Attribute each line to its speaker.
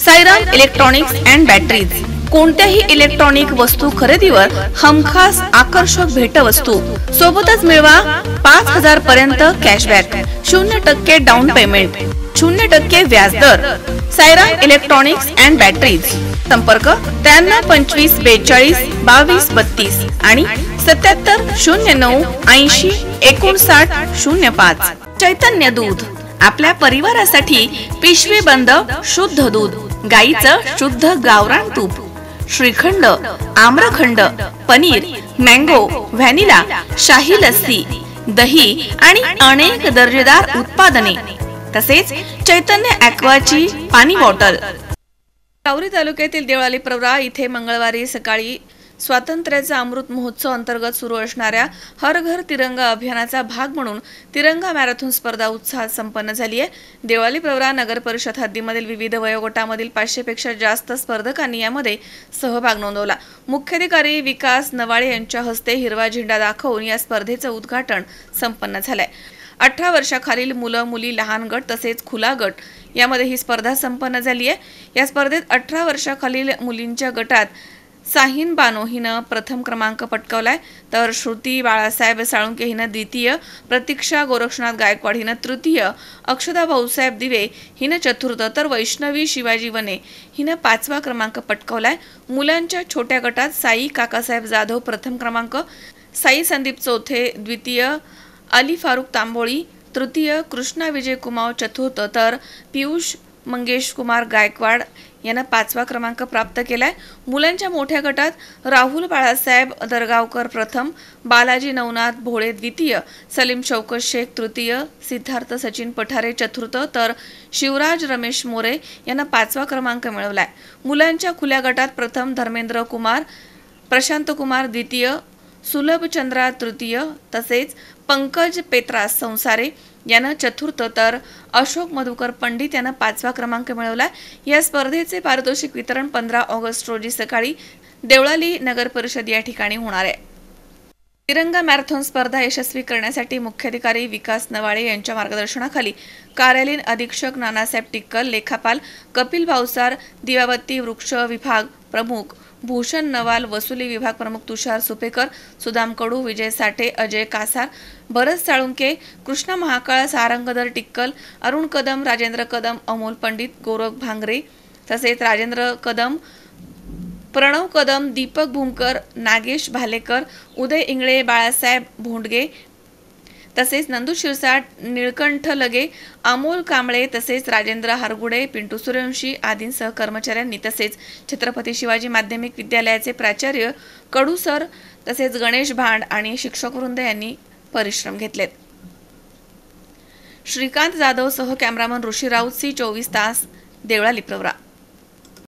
Speaker 1: Sairam electronics and batteries कोणत्याही electronic वस्तू खरेदीवर हमखास आकर्षक भेटवस्तू सोबतच मिळवा 5000 पर्यंत कॅशबॅक, 0% डाऊन पेमेंट, 0% व्याजदर। साईराम इलेक्ट्रॉनिक्स अँड बॅटरीज, संपर्क 93 25 42 22 32 आणि 77 09 80 59 05। चैतन्य दूध, आपल्या परिवारासाठी पिशवी बंद शुद्ध दूध, गाईचं शुद्ध गावरान तूप, श्रीखंड, आम्रखंड, पनीर, मँगो, व्हॅनिला, शाही लस्सी, दही आणि अनेक दर्जेदार उत्पादने, तसेच चैतन्य ॲक्वाची पाणी बॉटल। राऊरी तालुक्यातील देवळाली प्रवरा इथे मंगळवारी सकाळी स्वातंत्र्याचा अमृत महोत्सव अंतर्गत सुरू असणाऱ्या हर घर तिरंगा अभियानाचा भाग म्हणून तिरंगा मॅरेथॉन स्पर्धा उत्साहात संपन्न झाली आहे। देवळाली प्रवरा नगर परिषद हद्दीमधील विविध वयोगटामधील 500 पेक्षा जास्त स्पर्धकांनी यामध्ये सहभाग नोंदवला। मुख्याधिकारी विकास नवाळे यांच्या हस्ते हिरवा झेंडा दाखवून या स्पर्धेचं उद्घाटन संपन्न झालंय। 18 वर्षाखालील मुलं मुली लहान गट तसेच खुला गट यामध्ये ही स्पर्धा संपन्न झाली आहे। या स्पर्धेत 18 वर्षाखालील मुलींच्या गटात साहिन बानो हिनं प्रथम क्रमांक पटकावलाय, तर श्रुती बाळासाहेब साळुंके हिनं द्वितीय, प्रतीक्षा गोरक्षनाथ गायकवाड हिनं तृतीय, अक्षदा भाऊसाहेब दिवे हिनं चतुर्थ, तर वैष्णवी शिवाजी वने हिनं 5वा क्रमांक पटकावलाय। मुलांच्या छोट्या गटात साई काकासाहेब जाधव प्रथम क्रमांक, साई संदीप चौथे द्वितीय, अली फारुक तांबोळी तृतीय, कृष्णा विजय कुमार चतुर्थ, तर पियुष मंगेश कुमार गायकवाड यांना 5वा क्रमांक प्राप्त केलाय। मुलांच्या मोठ्या गटात राहुल बाळासाहेब दरगावकर प्रथम, बालाजी नवनाथ भोळे द्वितीय, सलीम शौकत शेख तृतीय, सिद्धार्थ सचिन पठारे चतुर्थ, तर शिवराज रमेश मोरे यांना 5वा क्रमांक मिळवलाय। मुलांच्या खुल्या गटात प्रथम धर्मेंद्र कुमार, प्रशांत कुमार द्वितीय, सुलभ चंद्रा तृतीय, तसेच पंकज पेत्रास संसारे यानं चतुर्थ, तर अशोक मधुकर पंडित यानं 5वा क्रमांक मिळवला। या स्पर्धेचे पारितोषिक वितरण 15 ऑगस्ट रोजी सकाळी देवळाली नगर परिषद या ठिकाणी होणार आहे। तिरंगा मॅरेथॉन स्पर्धा यशस्वी करण्यासाठी मुख्याधिकारी विकास नवाळे यांच्या मार्गदर्शनाखाली कार्यालयीन अधीक्षक नानासाहेब टिक्कल, लेखापाल कपिल भावसार, दिवाबत्ती वृक्ष विभाग प्रमुख भूषण नवाल, वसुली विभाग प्रमुख तुषार सुपेकर, सुदाम कडू, विजय साठे, अजय कासार, भरत साळुंके, कृष्णा महाकाळ, सारंगधर टिक्कल, अरुण कदम, राजेंद्र कदम, अमोल पंडित, गोरख भांगरे, तसेच राजेंद्र कदम, प्रणव कदम, दीपक भूमकर, नागेश भालेकर, उदय इंगळे, बाळासाहेब भोंडगे, तसेच नंदू शिरसाट, निळकंठ लगे, अमोल कांबळे, तसेच राजेंद्र हरगुडे, पिंटू सूर्यवंशी आदींसह कर्मचाऱ्यांनी तसेच छत्रपती शिवाजी माध्यमिक विद्यालयाचे प्राचार्य कडू सर तसेच गणेश भांड आणि शिक्षक वृंद यांनी परिश्रम घेतलेत। श्रीकांत जाधव सह कॅमेरामन ऋषी राऊत, सी 24 तास, देवळाली प्रवरा।